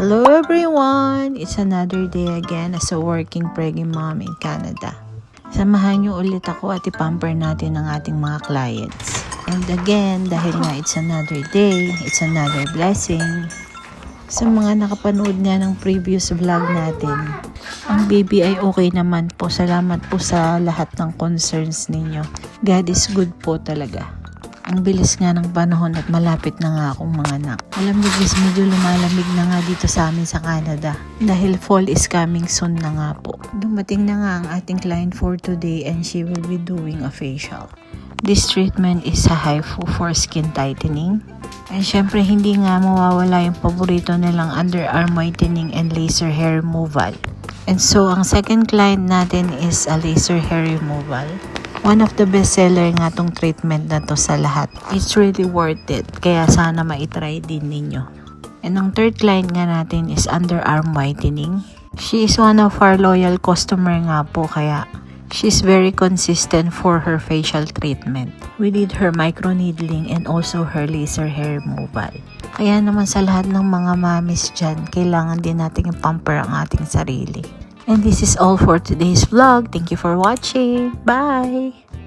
Hello everyone! It's another day again as a working pregnant mom in Canada. Samahan niyo ulit ako at ipamper natin ang ating mga clients. And again, dahil nga it's another day, it's another blessing. Sa mga nakapanood nga ng previous vlog natin, ang baby ay okay naman po. Salamat po sa lahat ng concerns ninyo. God is good po talaga. Ang bilis nga ng panahon at malapit na nga akong mga anak. Alam niyo guys, medyo lumalamig na nga dito sa amin sa Canada. Dahil fall is coming soon na nga po. Dumating na nga ang ating client for today and she will be doing a facial. This treatment is a HIFU for skin tightening. And syempre hindi nga mawawala yung paborito nilang underarm whitening and laser hair removal. And so ang second client natin is a laser hair removal. One of the best seller nga tong treatment na to sa lahat. It's really worth it. Kaya sana maitry din ninyo. And ang third client nga natin is underarm whitening. She is one of our loyal customer nga po. Kaya she's very consistent for her facial treatment. We did her microneedling and also her laser hair removal. Kaya naman sa lahat ng mga mamis dyan, kailangan din natin i-pamper ang ating sarili. And this is all for today's vlog. Thank you for watching. Bye!